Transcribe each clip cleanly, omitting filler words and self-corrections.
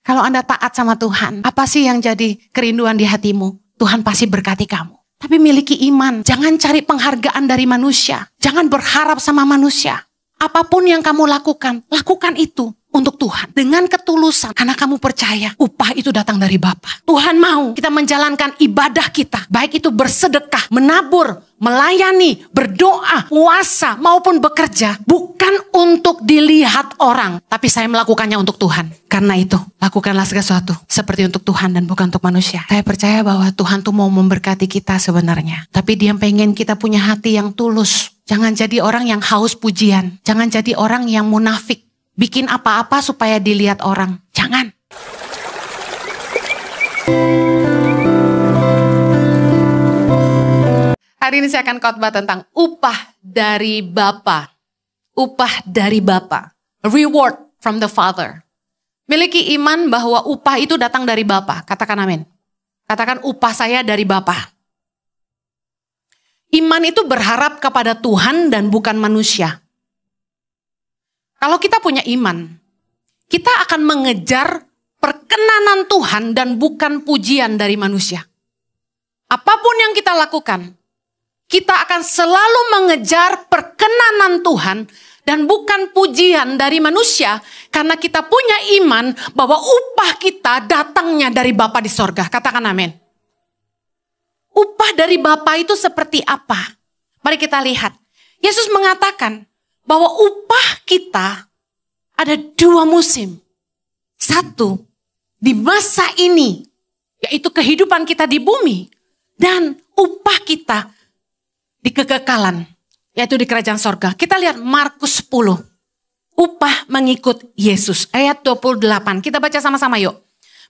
Kalau Anda taat sama Tuhan, apa sih yang jadi kerinduan di hatimu? Tuhan pasti berkati kamu. Tapi miliki iman, jangan cari penghargaan dari manusia. Jangan berharap sama manusia. Apapun yang kamu lakukan, lakukan itu untuk Tuhan. Dengan ketulusan, karena kamu percaya upah itu datang dari Bapa. Tuhan mau kita menjalankan ibadah kita. Baik itu bersedekah, menabur, melayani, berdoa, puasa, maupun bekerja. Bukan untuk dilihat orang, tapi saya melakukannya untuk Tuhan. Karena itu, lakukanlah segala sesuatu seperti untuk Tuhan dan bukan untuk manusia. Saya percaya bahwa Tuhan tuh mau memberkati kita sebenarnya. Tapi Dia pengen kita punya hati yang tulus. Jangan jadi orang yang haus pujian. Jangan jadi orang yang munafik. Bikin apa-apa supaya dilihat orang. Jangan. Hari ini saya akan khotbah tentang upah dari Bapa. Upah dari Bapa. Reward from the Father. Miliki iman bahwa upah itu datang dari Bapa. Katakan amin. Katakan upah saya dari Bapa. Iman itu berharap kepada Tuhan dan bukan manusia. Kalau kita punya iman, kita akan mengejar perkenanan Tuhan dan bukan pujian dari manusia. Apapun yang kita lakukan, kita akan selalu mengejar perkenanan Tuhan dan bukan pujian dari manusia. Karena kita punya iman bahwa upah kita datangnya dari Bapa di sorga. Katakan amin. Upah dari Bapa itu seperti apa? Mari kita lihat. Yesus mengatakan bahwa upah kita ada 2 musim. 1, di masa ini, yaitu kehidupan kita di bumi. Dan upah kita di kekekalan, yaitu di kerajaan sorga. Kita lihat Markus 10. Upah mengikut Yesus. Ayat 28. Kita baca sama-sama yuk.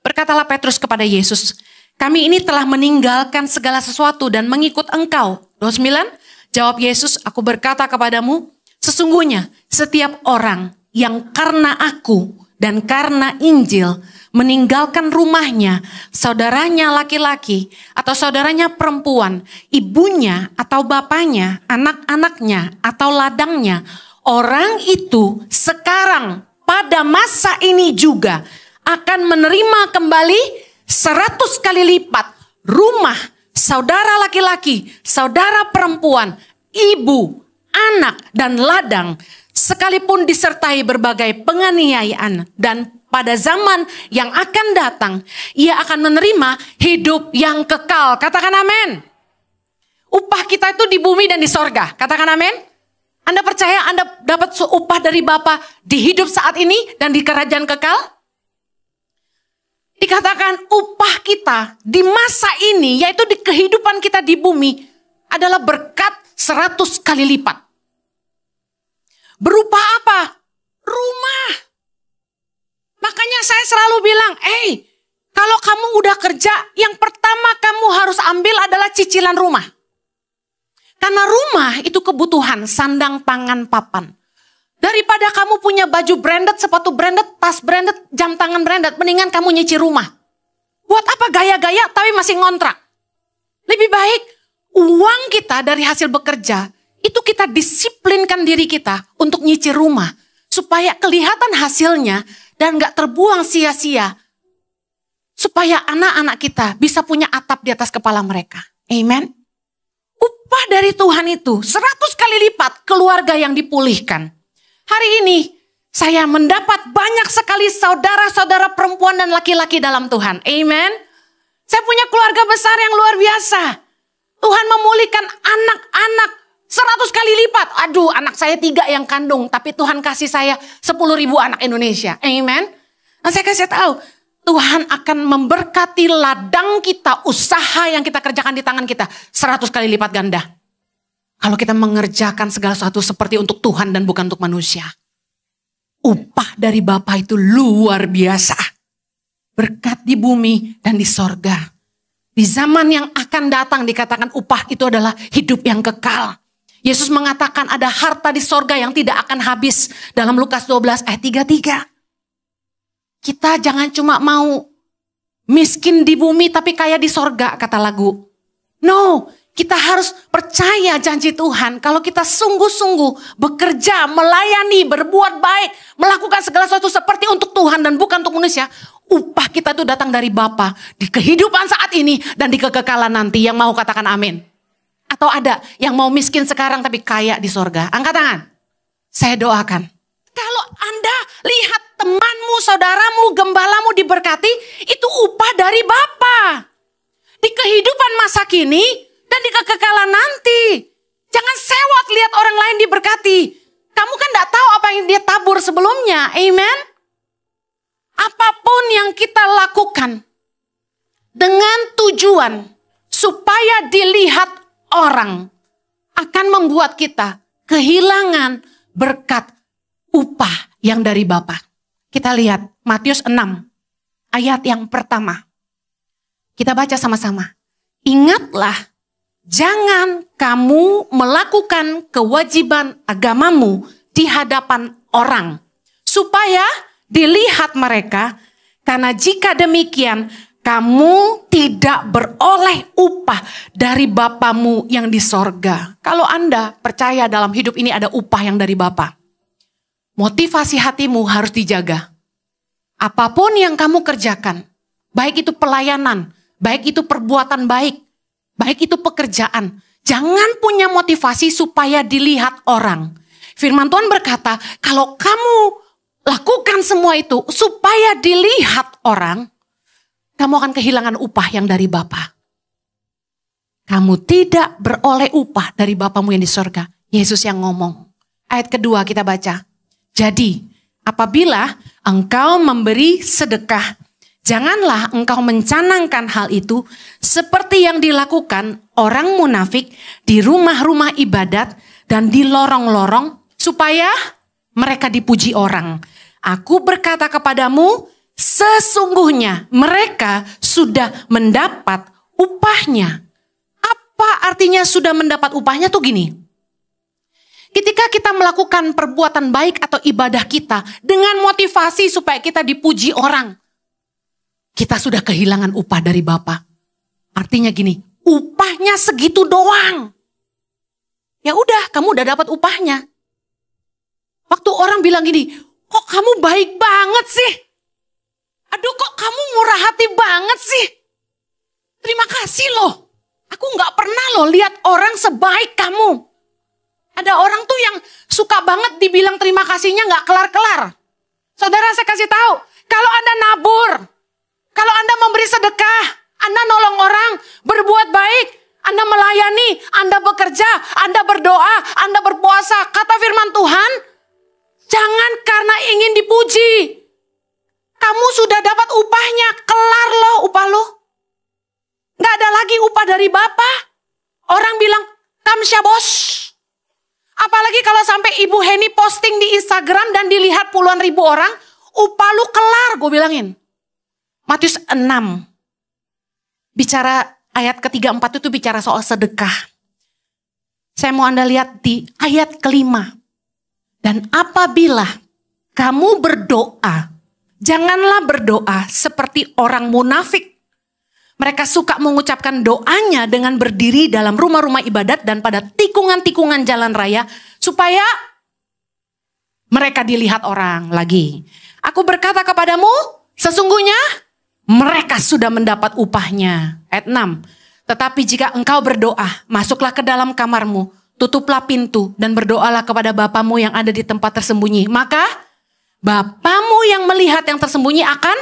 Berkatalah Petrus kepada Yesus, kami ini telah meninggalkan segala sesuatu dan mengikut Engkau. 29, jawab Yesus, aku berkata kepadamu, sesungguhnya setiap orang yang karena aku dan karena Injil meninggalkan rumahnya, saudaranya laki-laki atau saudaranya perempuan, ibunya atau bapaknya, anak-anaknya atau ladangnya, orang itu sekarang pada masa ini juga akan menerima kembali 100 kali lipat rumah, saudara laki-laki, saudara perempuan, ibu, anak, dan ladang, sekalipun disertai berbagai penganiayaan. Dan pada zaman yang akan datang, ia akan menerima hidup yang kekal. Katakan amin. Upah kita itu di bumi dan di sorga. Katakan amin. Anda percaya Anda dapat upah dari Bapa di hidup saat ini dan di kerajaan kekal? Dikatakan upah kita di masa ini, yaitu di kehidupan kita di bumi, adalah berkat 100 kali lipat. Berupa apa? Rumah. Makanya saya selalu bilang, kalau kamu udah kerja, yang pertama kamu harus ambil adalah cicilan rumah. Karena rumah itu kebutuhan, sandang, pangan, papan. Daripada kamu punya baju branded, sepatu branded, tas branded, jam tangan branded, mendingan kamu nyicil rumah. Buat apa gaya-gaya tapi masih ngontrak? Lebih baik uang kita dari hasil bekerja, itu kita disiplinkan diri kita untuk nyicil rumah. Supaya kelihatan hasilnya dan gak terbuang sia-sia. Supaya anak-anak kita bisa punya atap di atas kepala mereka. Amen. Upah dari Tuhan itu 100 kali lipat keluarga yang dipulihkan. Hari ini saya mendapat banyak sekali saudara-saudara perempuan dan laki-laki dalam Tuhan. Amen. Saya punya keluarga besar yang luar biasa. Tuhan memulihkan anak-anak 100 kali lipat. Aduh, anak saya 3 yang kandung. Tapi Tuhan kasih saya 10.000 anak Indonesia. Amen. Nah, saya kasih tahu, Tuhan akan memberkati ladang kita, usaha yang kita kerjakan di tangan kita 100 kali lipat ganda. Kalau kita mengerjakan segala sesuatu seperti untuk Tuhan dan bukan untuk manusia. Upah dari Bapa itu luar biasa. Berkat di bumi dan di sorga. Di zaman yang akan datang dikatakan upah itu adalah hidup yang kekal. Yesus mengatakan ada harta di sorga yang tidak akan habis. Dalam Lukas 12 ayat 33. Kita jangan cuma mau miskin di bumi tapi kaya di sorga, kata lagu. No. Kita harus percaya janji Tuhan. Kalau kita sungguh-sungguh bekerja, melayani, berbuat baik, melakukan segala sesuatu seperti untuk Tuhan dan bukan untuk manusia, Upah kita itu datang dari Bapa di kehidupan saat ini dan di kekekalan nanti. Yang mau katakan amin. Atau ada yang mau miskin sekarang tapi kaya di sorga. Angkat tangan. Saya doakan. Kalau Anda lihat temanmu, saudaramu, gembalamu diberkati, itu upah dari Bapa. Di kehidupan masa kini dan di kekekalan nanti. Jangan sewot lihat orang lain diberkati. Kamu kan gak tahu apa yang dia tabur sebelumnya. Amen. Apapun yang kita lakukan dengan tujuan supaya dilihat orang akan membuat kita kehilangan berkat upah yang dari Bapa. Kita lihat Matius 6 ayat yang pertama. Kita baca sama-sama. Ingatlah, jangan kamu melakukan kewajiban agamamu di hadapan orang, supaya dilihat mereka, karena jika demikian kamu tidak beroleh upah dari Bapamu yang di sorga. Kalau Anda percaya dalam hidup ini ada upah yang dari Bapa, motivasi hatimu harus dijaga. Apapun yang kamu kerjakan, baik itu pelayanan, baik itu perbuatan baik, baik itu pekerjaan, jangan punya motivasi supaya dilihat orang. Firman Tuhan berkata, kalau kamu lakukan semua itu supaya dilihat orang, kamu akan kehilangan upah yang dari Bapa. Kamu tidak beroleh upah dari Bapamu yang di sorga. Yesus yang ngomong. Ayat kedua kita baca. Jadi, apabila engkau memberi sedekah, janganlah engkau mencanangkan hal itu seperti yang dilakukan orang munafik di rumah-rumah ibadat dan di lorong-lorong supaya mereka dipuji orang. Aku berkata kepadamu, sesungguhnya mereka sudah mendapat upahnya. Apa artinya sudah mendapat upahnya tuh gini. Ketika kita melakukan perbuatan baik atau ibadah kita dengan motivasi supaya kita dipuji orang, kita sudah kehilangan upah dari Bapa. Artinya gini, upahnya segitu doang. Ya udah, kamu udah dapat upahnya. Waktu orang bilang gini, kok kamu baik banget sih? Aduh, kok kamu murah hati banget sih? Terima kasih loh. Aku gak pernah loh lihat orang sebaik kamu. Ada orang tuh yang suka banget dibilang terima kasihnya gak kelar-kelar. Saudara, saya kasih tahu, kalau Anda nabur, kalau Anda memberi sedekah, Anda nolong orang, berbuat baik, Anda melayani, Anda bekerja, Anda berdoa, Anda berpuasa. Kata firman Tuhan, jangan karena ingin dipuji. Kamu sudah dapat upahnya, kelar loh upah lo. Gak ada lagi upah dari Bapa. Orang bilang, kamsya bos. Apalagi kalau sampai Ibu Heni posting di Instagram dan dilihat puluhan ribu orang, upah lu kelar, gue bilangin. Matius 6. Bicara ayat ketiga 4 itu bicara soal sedekah. Saya mau Anda lihat di ayat kelima. Dan apabila kamu berdoa, janganlah berdoa seperti orang munafik. Mereka suka mengucapkan doanya dengan berdiri dalam rumah-rumah ibadat dan pada tikungan-tikungan jalan raya supaya mereka dilihat orang lagi. Aku berkata kepadamu, sesungguhnya mereka sudah mendapat upahnya. Ayat 6. Tetapi jika engkau berdoa, masuklah ke dalam kamarmu, tutuplah pintu dan berdoalah kepada Bapamu yang ada di tempat tersembunyi. Maka Bapamu yang melihat yang tersembunyi akan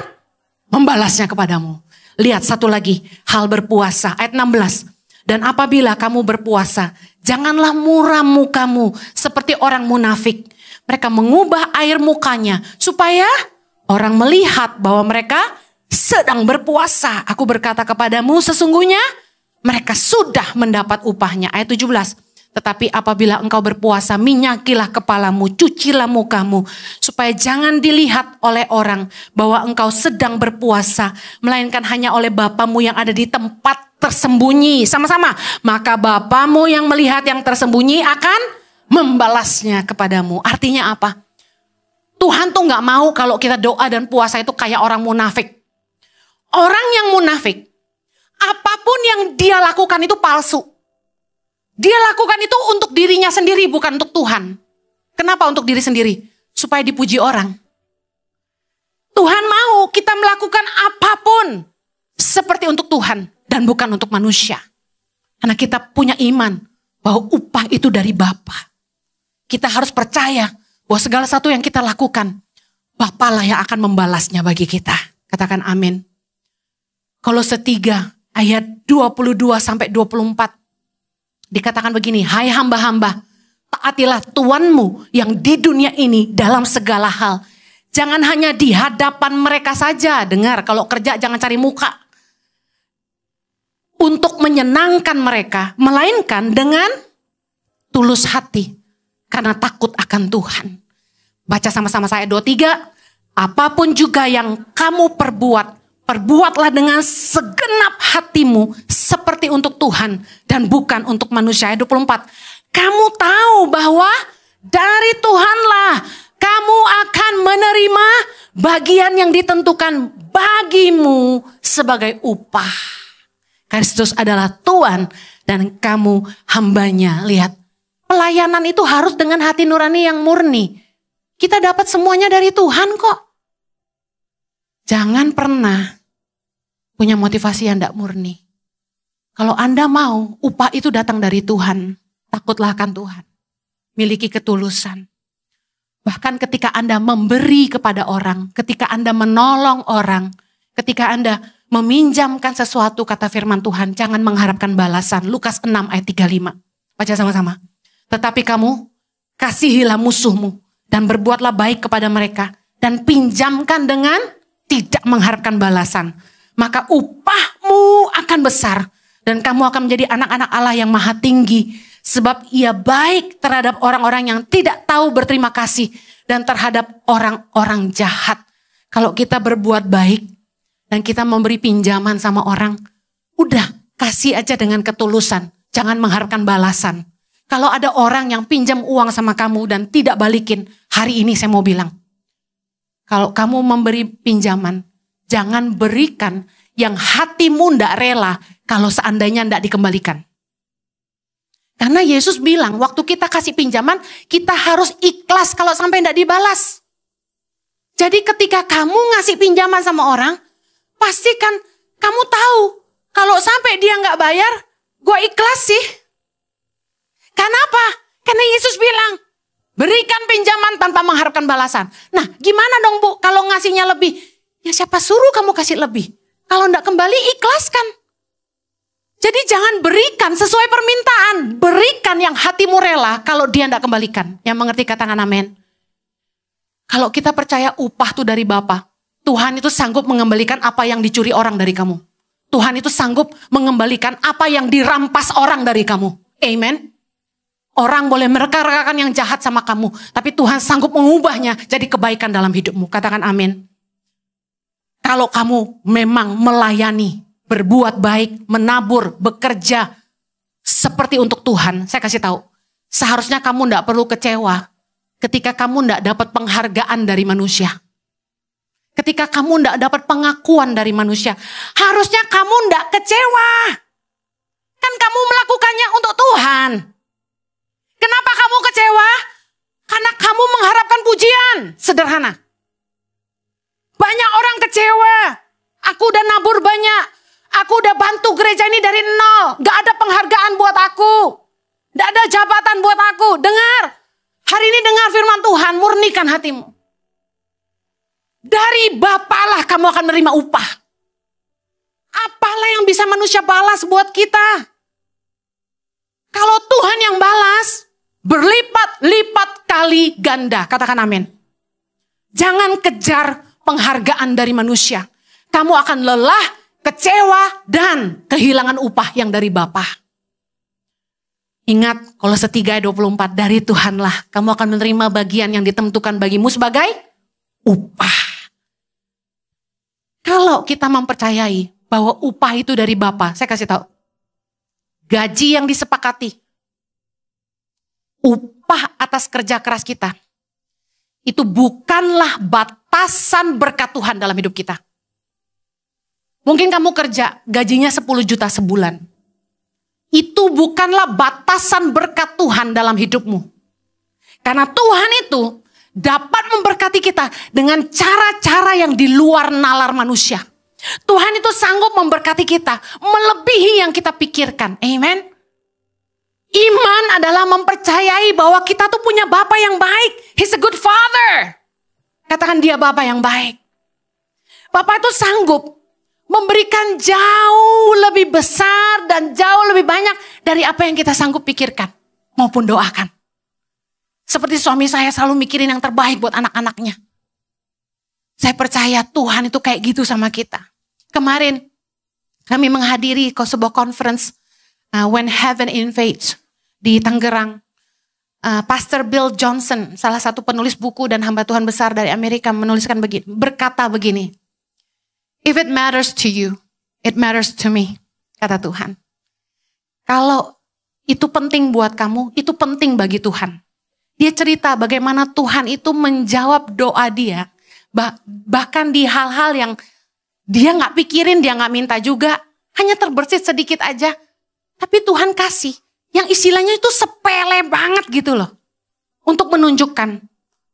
membalasnya kepadamu. Lihat satu lagi, hal berpuasa. Ayat 16. Dan apabila kamu berpuasa, janganlah muram mukamu seperti orang munafik. Mereka mengubah air mukanya supaya orang melihat bahwa mereka sedang berpuasa. Aku berkata kepadamu, sesungguhnya mereka sudah mendapat upahnya. Ayat 17. Tetapi apabila engkau berpuasa, minyakilah kepalamu, cucilah mukamu, supaya jangan dilihat oleh orang bahwa engkau sedang berpuasa, melainkan hanya oleh Bapamu yang ada di tempat tersembunyi. Sama-sama, maka Bapamu yang melihat yang tersembunyi akan membalasnya kepadamu. Artinya apa? Tuhan tuh gak mau kalau kita doa dan puasa itu kayak orang munafik. Orang yang munafik, apapun yang dia lakukan itu palsu. Dia lakukan itu untuk dirinya sendiri, bukan untuk Tuhan. Kenapa untuk diri sendiri? Supaya dipuji orang. Tuhan mau kita melakukan apapun seperti untuk Tuhan dan bukan untuk manusia. Karena kita punya iman bahwa upah itu dari Bapa. Kita harus percaya bahwa segala sesuatu yang kita lakukan, Bapa lah yang akan membalasnya bagi kita. Katakan amin. Kolose 3 ayat 22-24 dikatakan begini, hai hamba-hamba, taatilah Tuanmu yang di dunia ini dalam segala hal. Jangan hanya di hadapan mereka saja. Dengar, kalau kerja jangan cari muka. Untuk menyenangkan mereka, melainkan dengan tulus hati. Karena takut akan Tuhan. Baca sama-sama saya 23. Apapun juga yang kamu perbuat, perbuatlah dengan segenap hatimu seperti untuk Tuhan dan bukan untuk manusia. Ayat 24. Kamu tahu bahwa dari Tuhanlah kamu akan menerima bagian yang ditentukan bagimu sebagai upah. Kristus adalah Tuhan dan kamu hambanya. Lihat, pelayanan itu harus dengan hati nurani yang murni. Kita dapat semuanya dari Tuhan kok. Jangan pernah punya motivasi yang tidak murni. Kalau Anda mau upah itu datang dari Tuhan, takutlah akan Tuhan. Miliki ketulusan. Bahkan ketika Anda memberi kepada orang, ketika Anda menolong orang, ketika Anda meminjamkan sesuatu, kata firman Tuhan, jangan mengharapkan balasan. Lukas 6 ayat 35. Baca sama-sama. Tetapi kamu kasihilah musuhmu dan berbuatlah baik kepada mereka dan pinjamkan dengan tidak mengharapkan balasan. Maka upahmu akan besar dan kamu akan menjadi anak-anak Allah yang maha tinggi. Sebab ia baik terhadap orang-orang yang tidak tahu berterima kasih dan terhadap orang-orang jahat. Kalau kita berbuat baik dan kita memberi pinjaman sama orang, udah kasih aja dengan ketulusan. Jangan mengharapkan balasan. Kalau ada orang yang pinjam uang sama kamu dan tidak balikin, hari ini saya mau bilang, kalau kamu memberi pinjaman, jangan berikan yang hatimu ndak rela kalau seandainya ndak dikembalikan. Karena Yesus bilang, waktu kita kasih pinjaman, kita harus ikhlas kalau sampai ndak dibalas. Jadi ketika kamu ngasih pinjaman sama orang, pastikan kamu tahu, kalau sampai dia nggak bayar, gue ikhlas sih. Kenapa? Karena Yesus bilang, berikan pinjaman tanpa mengharapkan balasan. Nah, gimana dong Bu, kalau ngasihnya lebih? Ya siapa suruh kamu kasih lebih? Kalau nggak kembali, ikhlaskan. Jadi jangan berikan sesuai permintaan. Berikan yang hatimu rela kalau dia nggak kembalikan. Yang mengerti katakan amin. Kalau kita percaya upah itu dari Bapa, Tuhan itu sanggup mengembalikan apa yang dicuri orang dari kamu. Tuhan itu sanggup mengembalikan apa yang dirampas orang dari kamu. Amen. Orang boleh mereka-rekakan yang jahat sama kamu, tapi Tuhan sanggup mengubahnya jadi kebaikan dalam hidupmu. Katakan amin. Kalau kamu memang melayani, berbuat baik, menabur, bekerja seperti untuk Tuhan, saya kasih tahu, seharusnya kamu tidak perlu kecewa ketika kamu tidak dapat penghargaan dari manusia. Ketika kamu tidak dapat pengakuan dari manusia, harusnya kamu tidak kecewa. Kan kamu melakukannya untuk Tuhan. Kenapa kamu kecewa? Karena kamu mengharapkan pujian. Sederhana. Banyak orang kecewa. Aku udah nabur banyak. Aku udah bantu gereja ini dari nol. Gak ada penghargaan buat aku. Gak ada jabatan buat aku. Dengar. Hari ini dengar firman Tuhan. Murnikan hatimu. Dari Bapa lah kamu akan menerima upah. Apalah yang bisa manusia balas buat kita? Kalau Tuhan yang balas, berlipat-lipat kali ganda. Katakan amin. Jangan kejar penghargaan dari manusia. Kamu akan lelah, kecewa, dan kehilangan upah yang dari Bapa. Ingat, Kolose 3 ayat 24, dari Tuhanlah kamu akan menerima bagian yang ditentukan bagimu sebagai upah. Kalau kita mempercayai bahwa upah itu dari Bapa, saya kasih tahu. Gaji yang disepakati, upah atas kerja keras kita, itu bukanlah batasan berkat Tuhan dalam hidup kita. Mungkin kamu kerja, gajinya 10 juta sebulan. Itu bukanlah batasan berkat Tuhan dalam hidupmu. Karena Tuhan itu dapat memberkati kita dengan cara-cara yang di luar nalar manusia. Tuhan itu sanggup memberkati kita melebihi yang kita pikirkan. Amen. Iman adalah mempercayai bahwa kita tuh punya Bapa yang baik. He's a good father. Katakan dia Bapa yang baik. Bapa itu sanggup memberikan jauh lebih besar dan jauh lebih banyak dari apa yang kita sanggup pikirkan maupun doakan. Seperti suami saya selalu mikirin yang terbaik buat anak-anaknya. Saya percaya Tuhan itu kayak gitu sama kita. Kemarin kami menghadiri sebuah conference When Heaven Invades di Tangerang. Pastor Bill Johnson, salah satu penulis buku dan hamba Tuhan besar dari Amerika, berkata begini. If it matters to you, it matters to me, kata Tuhan. Kalau itu penting buat kamu, itu penting bagi Tuhan. Dia cerita bagaimana Tuhan itu menjawab doa dia. Bahkan di hal-hal yang dia gak pikirin, dia gak minta juga. Hanya terbersit sedikit aja. Tapi Tuhan kasih. Yang istilahnya itu sepele banget gitu loh. Untuk menunjukkan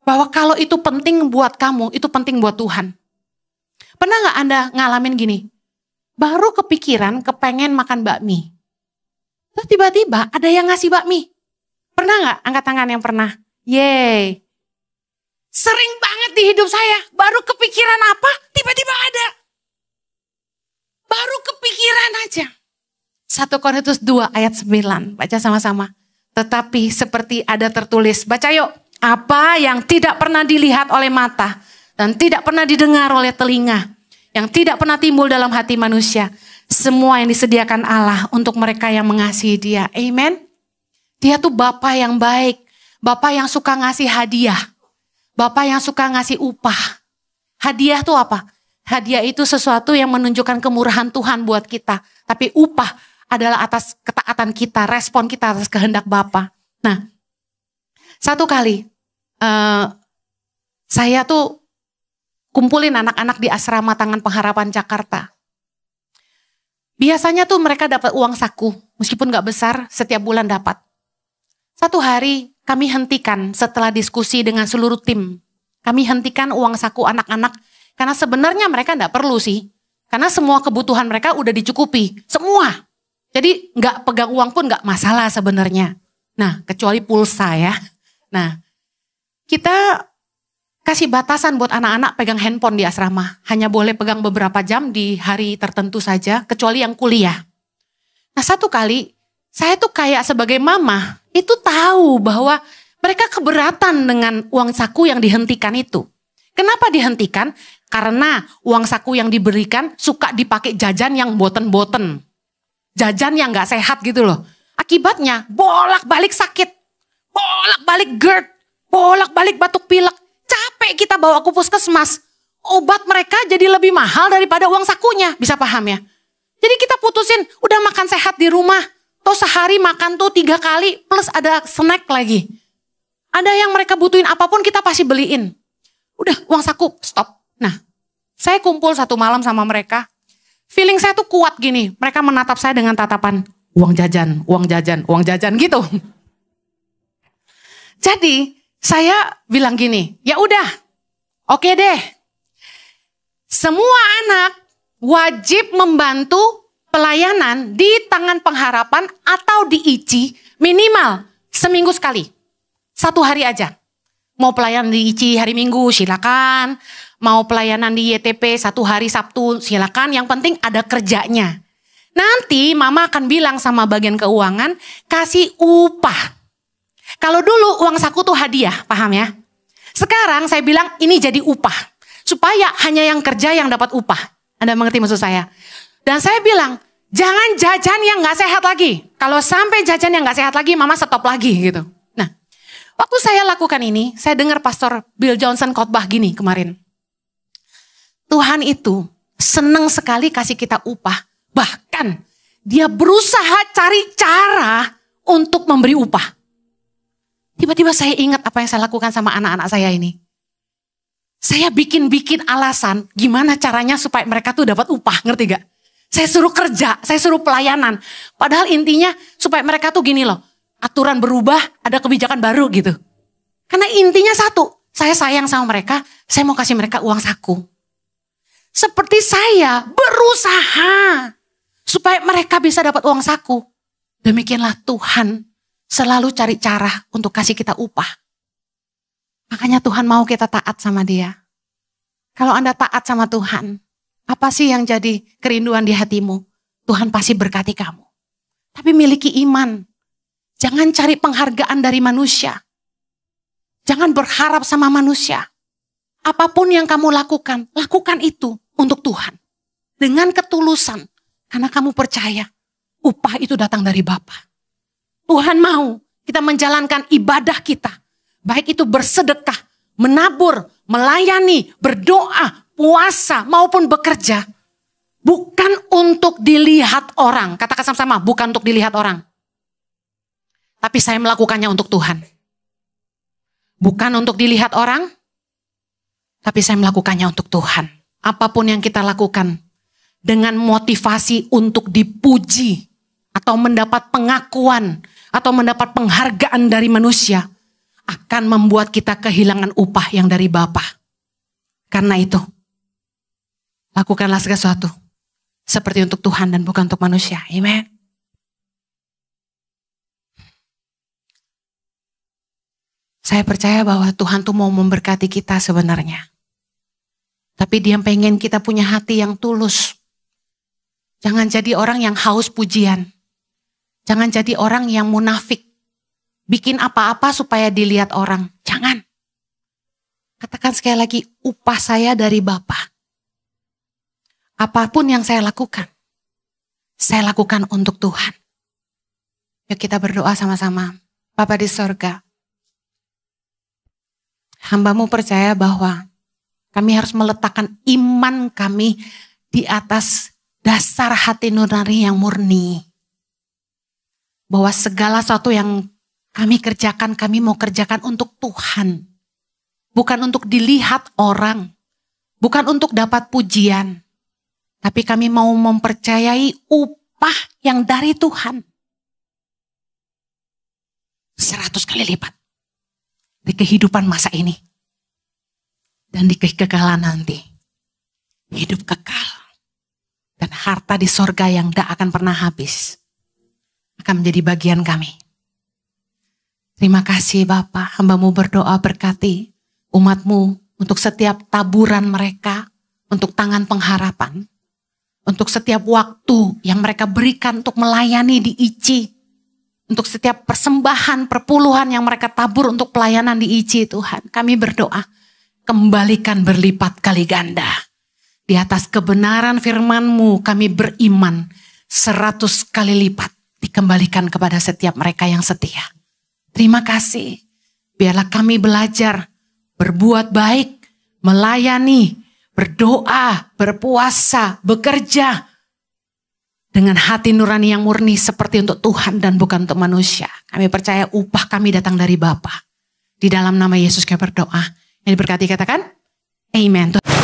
bahwa kalau itu penting buat kamu, itu penting buat Tuhan. Pernah gak Anda ngalamin gini? Baru kepikiran kepengen makan bakmi. Terus tiba-tiba ada yang ngasih bakmi. Pernah gak? Angkat tangan yang pernah. Yeay. Sering banget di hidup saya. Baru kepikiran apa? Tiba-tiba ada. Baru kepikiran aja. 1 Korintus 2 ayat 9. Baca sama-sama. Tetapi seperti ada tertulis. Baca yuk. Apa yang tidak pernah dilihat oleh mata. Dan tidak pernah didengar oleh telinga. Yang tidak pernah timbul dalam hati manusia. Semua yang disediakan Allah untuk mereka yang mengasihi dia. Amen. Dia tuh Bapa yang baik. Bapa yang suka ngasih hadiah. Bapa yang suka ngasih upah. Hadiah tuh apa? Hadiah itu sesuatu yang menunjukkan kemurahan Tuhan buat kita. Tapi upah adalah atas ketaatan kita, respon kita atas kehendak Bapa. Nah, satu kali saya tuh kumpulin anak-anak di asrama Tangan Pengharapan Jakarta. Biasanya tuh mereka dapat uang saku, meskipun gak besar, setiap bulan dapat. Satu hari kami hentikan setelah diskusi dengan seluruh tim. Kami hentikan uang saku anak-anak, karena sebenarnya mereka gak perlu sih. Karena semua kebutuhan mereka udah dicukupi, semua. Jadi gak pegang uang pun gak masalah sebenarnya. Nah, kecuali pulsa ya. Nah, kita kasih batasan buat anak-anak pegang handphone di asrama. Hanya boleh pegang beberapa jam di hari tertentu saja, kecuali yang kuliah. Nah, satu kali saya tuh kayak sebagai mama, itu tahu bahwa mereka keberatan dengan uang saku yang dihentikan itu. Kenapa dihentikan? Karena uang saku yang diberikan suka dipakai jajan yang boten-boten. Jajan yang gak sehat gitu loh. Akibatnya bolak-balik sakit, bolak-balik GERD, bolak-balik batuk pilek. Capek kita bawa ke puskesmas. Obat mereka jadi lebih mahal daripada uang sakunya. Bisa paham ya? Jadi kita putusin, udah makan sehat di rumah. Tuh sehari makan tuh 3 kali plus ada snack lagi. Ada yang mereka butuhin apapun kita pasti beliin. Udah uang saku stop. Nah, saya kumpul satu malam sama mereka. Feeling saya tuh kuat gini. Mereka menatap saya dengan tatapan uang jajan, uang jajan, uang jajan gitu. Jadi saya bilang gini, ya udah, oke deh. Semua anak wajib membantu pelayanan di Tangan Pengharapan atau di ICI minimal seminggu sekali. 1 hari aja. Mau pelayanan di ICI hari Minggu silakan. Mau pelayanan di YTP 1 hari Sabtu silakan. Yang penting ada kerjanya. Nanti mama akan bilang sama bagian keuangan kasih upah. Kalau dulu uang saku tuh hadiah, paham ya? Sekarang saya bilang ini jadi upah. Supaya hanya yang kerja yang dapat upah. Anda mengerti maksud saya? Dan saya bilang, jangan jajan yang gak sehat lagi. Kalau sampai jajan yang gak sehat lagi, mama stop lagi gitu. Nah, waktu saya lakukan ini, saya dengar Pastor Bill Johnson khotbah gini kemarin. Tuhan itu senang sekali kasih kita upah. Bahkan dia berusaha cari cara untuk memberi upah. Tiba-tiba saya ingat apa yang saya lakukan sama anak-anak saya ini. Saya bikin alasan gimana caranya supaya mereka tuh dapat upah, ngerti gak? Saya suruh kerja, saya suruh pelayanan. Padahal intinya supaya mereka tuh gini loh, aturan berubah, ada kebijakan baru gitu. Karena intinya satu, Saya sayang sama mereka, saya mau kasih mereka uang saku. Seperti saya berusaha supaya mereka bisa dapat uang saku. Demikianlah Tuhan selalu cari cara untuk kasih kita upah. Makanya Tuhan mau kita taat sama Dia. Kalau Anda taat sama Tuhan, apa sih yang jadi kerinduan di hatimu? Tuhan pasti berkati kamu. Tapi miliki iman. Jangan cari penghargaan dari manusia. Jangan berharap sama manusia. Apapun yang kamu lakukan itu untuk Tuhan. Dengan ketulusan. Karena kamu percaya upah itu datang dari Bapa. Tuhan mau kita menjalankan ibadah kita. Baik itu bersedekah, menabur, melayani, berdoa, puasa maupun bekerja. Bukan untuk dilihat orang. Katakan sama-sama, bukan untuk dilihat orang. Tapi saya melakukannya untuk Tuhan. Bukan untuk dilihat orang, tapi saya melakukannya untuk Tuhan. Apapun yang kita lakukan dengan motivasi untuk dipuji atau mendapat pengakuan atau mendapat penghargaan dari manusia akan membuat kita kehilangan upah yang dari Bapa. Karena itu, lakukanlah segala sesuatu seperti untuk Tuhan dan bukan untuk manusia. Amen. Saya percaya bahwa Tuhan tuh mau memberkati kita sebenarnya. Tapi Dia pengen kita punya hati yang tulus. Jangan jadi orang yang haus pujian. Jangan jadi orang yang munafik. Bikin apa-apa supaya dilihat orang. Jangan. Katakan sekali lagi, upah saya dari Bapa. Apapun yang saya lakukan untuk Tuhan. Yuk kita berdoa sama-sama. Bapa di sorga, hamba-Mu percaya bahwa kami harus meletakkan iman kami di atas dasar hati nurani yang murni. Bahwa segala sesuatu yang kami kerjakan, kami mau kerjakan untuk Tuhan. Bukan untuk dilihat orang. Bukan untuk dapat pujian. Tapi kami mau mempercayai upah yang dari Tuhan. 100 kali lipat. Di kehidupan masa ini. Dan di kekekalan nanti. Hidup kekal. Dan harta di sorga yang tidak akan pernah habis. Akan menjadi bagian kami. Terima kasih Bapa. Hamba-Mu berdoa berkati umat-Mu. Untuk setiap taburan mereka. Untuk tangan pengharapan. Untuk setiap waktu yang mereka berikan untuk melayani di ICI. Untuk setiap persembahan, perpuluhan yang mereka tabur untuk pelayanan di ICI Tuhan. Kami berdoa, kembalikan berlipat kali ganda. Di atas kebenaran firman-Mu kami beriman 100 kali lipat. Dikembalikan kepada setiap mereka yang setia. Terima kasih. Biarlah kami belajar, berbuat baik, melayani, berdoa, berpuasa, bekerja. Dengan hati nurani yang murni seperti untuk Tuhan dan bukan untuk manusia. Kami percaya upah kami datang dari Bapa. Di dalam nama Yesus kami berdoa. Yang diberkati katakan, Amen.